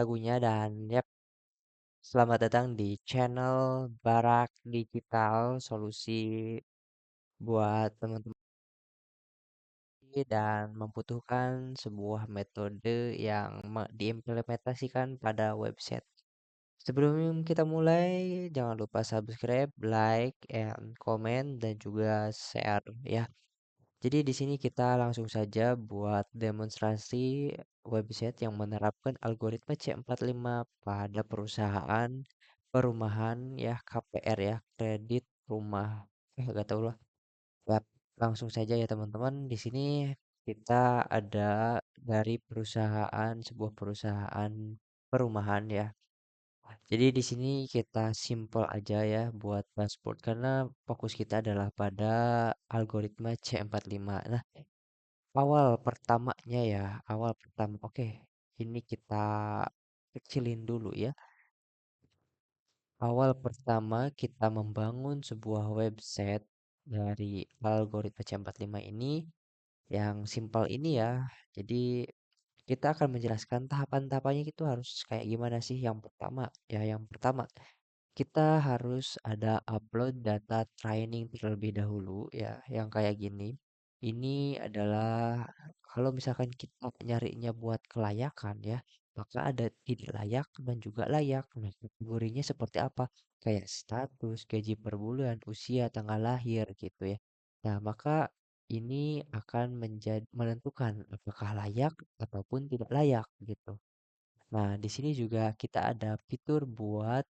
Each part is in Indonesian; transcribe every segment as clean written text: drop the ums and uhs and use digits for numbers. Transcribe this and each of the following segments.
lagunya dan selamat datang di channel Barak Digital, solusi buat teman-teman dan membutuhkan sebuah metode yang diimplementasikan pada website. Sebelum kita mulai, jangan lupa subscribe, like, and comment, dan juga share ya. Jadi di sini kita langsung saja buat demonstrasi website yang menerapkan algoritma C45 pada perusahaan perumahan ya KPR ya, kredit rumah. Gak tahu lah. Yap, langsung saja ya teman-teman. Di sini kita ada dari sebuah perusahaan perumahan ya. Jadi di sini kita simple aja ya buat dashboard karena fokus kita adalah pada algoritma C45. Nah, awal pertama. Oke, ini kita kecilin dulu ya. Awal pertama kita membangun sebuah website dari algoritma C45 ini yang simpel ini ya. Jadi kita akan menjelaskan tahapan-tahapannya itu harus kayak gimana sih. Yang pertama kita harus ada upload data training terlebih dahulu ya, yang kayak gini. Ini adalah kalau misalkan kita nyarinya buat kelayakan ya, maka ada tidak layak dan juga layak. Nah, kategorinya seperti apa? Kayak status, gaji per bulan, usia, tanggal lahir gitu ya. Nah, maka ini akan menentukan apakah layak ataupun tidak layak gitu. Nah, di sini juga kita ada fitur buat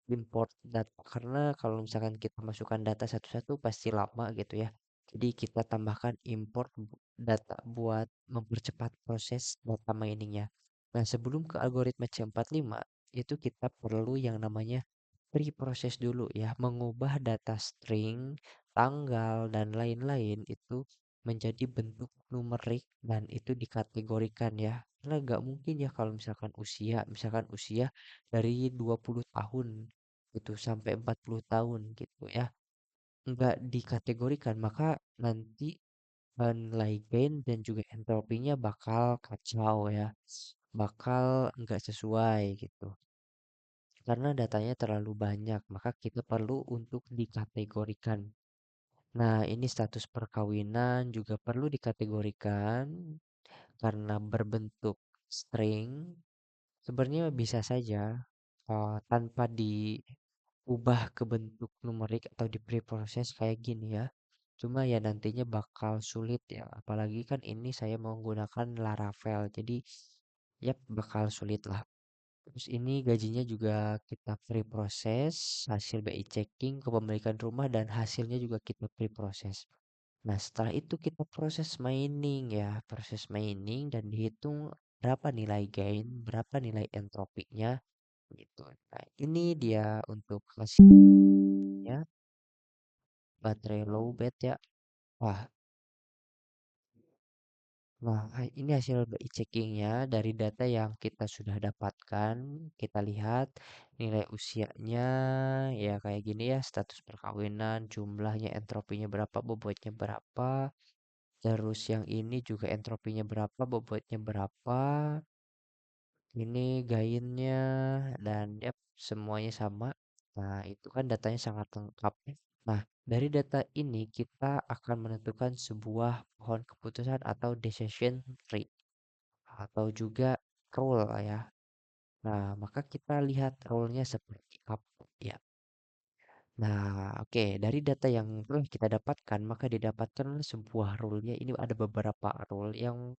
import data karena kalau misalkan kita masukkan data satu-satu pasti lama gitu ya. Jadi kita tambahkan import data buat mempercepat proses data miningnya. Nah, sebelum ke algoritma C45 itu kita perlu yang namanya pre-proses dulu ya, mengubah data string, tanggal dan lain-lain itu menjadi bentuk numerik dan itu dikategorikan ya. Karena nggak mungkin ya kalau misalkan usia dari 20 tahun gitu sampai 40 tahun gitu ya. Nggak dikategorikan, maka nanti nilai gain dan juga entropinya bakal kacau ya. Bakal nggak sesuai gitu. Karena datanya terlalu banyak, maka kita perlu untuk dikategorikan. Nah, ini status perkawinan juga perlu dikategorikan karena berbentuk string. Sebenarnya bisa saja tanpa diubah ke bentuk numerik atau di preproses kayak gini ya. Cuma ya nantinya bakal sulit ya. Apalagi kan ini saya menggunakan Laravel. Jadi ya bakal sulit lah. Terus ini gajinya juga kita pre-proses, hasil BI checking, kepemilikan rumah dan hasilnya juga kita pre-proses. Nah, setelah itu kita proses mining ya, proses mining dan dihitung berapa nilai gain, berapa nilai entropinya gitu. Nah, ini dia untuk hasilnya baterai low bed ya. Wah, Nah, ini hasil BI checkingnya dari data yang kita sudah dapatkan. Kita lihat nilai usianya ya kayak gini ya, status perkawinan, jumlahnya, entropinya berapa, bobotnya berapa. Terus yang ini juga entropinya berapa, bobotnya berapa. Ini gainnya dan semuanya sama. Nah, itu kan datanya sangat lengkap ya. Nah, dari data ini kita akan menentukan sebuah pohon keputusan atau decision tree atau juga rule ya. Nah, maka kita lihat rule-nya seperti apa ya. Nah, oke, dari data yang telah kita dapatkan, maka didapatkan sebuah rule-nya. Ini ada beberapa rule yang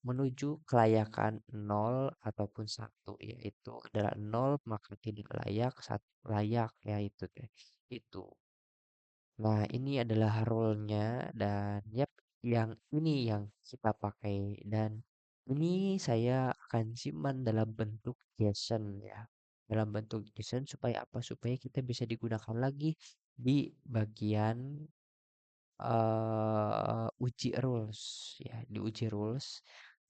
menuju kelayakan nol ataupun satu, yaitu adalah nol maka tidak layak, satu layak ya itu deh. Itu. Nah, ini adalah role-nya dan yang ini yang kita pakai dan ini saya akan simpan dalam bentuk JSON ya. Dalam bentuk JSON supaya apa? Supaya kita bisa digunakan lagi di bagian uji rules ya, di uji rules.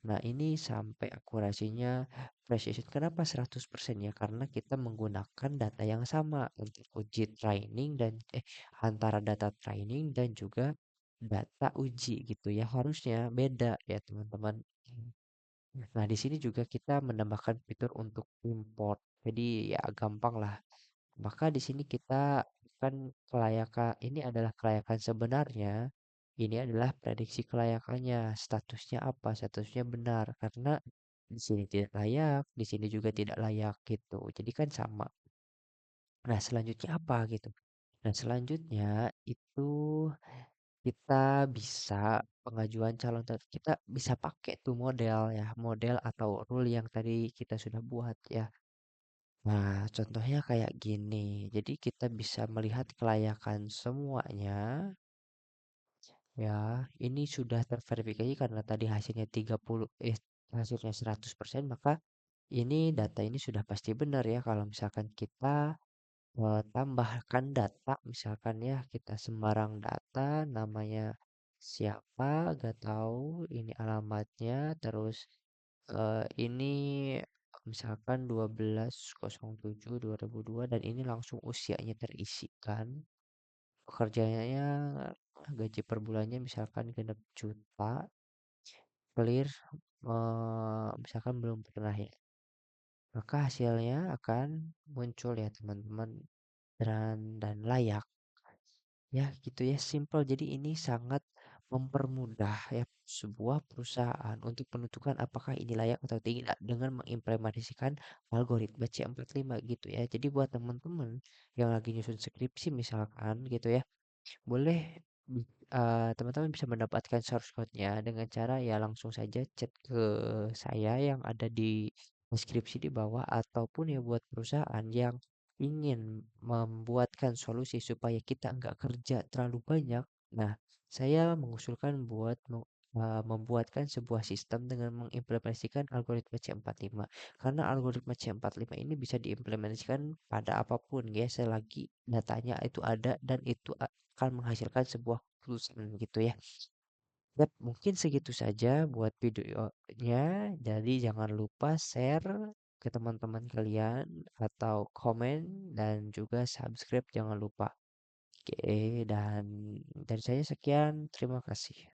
Nah, ini sampai akurasinya precision. Kenapa 100% ya? Karena kita menggunakan data yang sama untuk uji training dan antara data training dan juga data uji gitu ya. Harusnya beda ya, teman-teman. Nah, di sini juga kita menambahkan fitur untuk import. Jadi ya gampang lah. Maka di sini kita kan kelayakan ini adalah kelayakan sebenarnya. Ini adalah prediksi kelayakannya. Statusnya apa? Statusnya benar karena di sini tidak layak, di sini juga tidak layak gitu. Jadi kan sama. Nah, selanjutnya apa gitu? Nah, selanjutnya itu kita bisa pengajuan calon kita bisa pakai tuh model ya, model atau rule yang tadi kita sudah buat ya. Nah, contohnya kayak gini. Jadi kita bisa melihat kelayakan semuanya ya. Ini sudah terverifikasi karena tadi hasilnya 30 hasilnya 100%, maka ini data ini sudah pasti benar ya kalau misalkan kita tambahkan data misalkan ya kita sembarang data namanya siapa gak tahu ini alamatnya terus ini misalkan 12.07.2002 dan ini langsung usianya terisikan pekerjaannya gaji per bulannya misalkan genap juta clear misalkan belum pernah ya maka hasilnya akan muncul ya teman-teman dan layak. Ya, gitu ya, simple. Jadi ini sangat mempermudah ya sebuah perusahaan untuk menentukan apakah ini layak atau tidak dengan mengimplementasikan algoritma C45 gitu ya. Jadi buat teman-teman yang lagi nyusun skripsi misalkan gitu ya, boleh teman-teman bisa mendapatkan source code-nya dengan cara ya langsung saja chat ke saya yang ada di deskripsi di bawah ataupun ya buat perusahaan yang ingin membuatkan solusi supaya kita nggak kerja terlalu banyak. Nah, saya mengusulkan buat membuatkan sebuah sistem dengan mengimplementasikan algoritma C45. Karena algoritma C45 ini bisa diimplementasikan pada apapun ya selagi datanya itu ada dan itu akan menghasilkan sebuah keputusan gitu ya. Yap, mungkin segitu saja buat videonya. Jadi jangan lupa share ke teman-teman kalian atau komen dan juga subscribe jangan lupa. Oke, dan dari saya sekian. Terima kasih.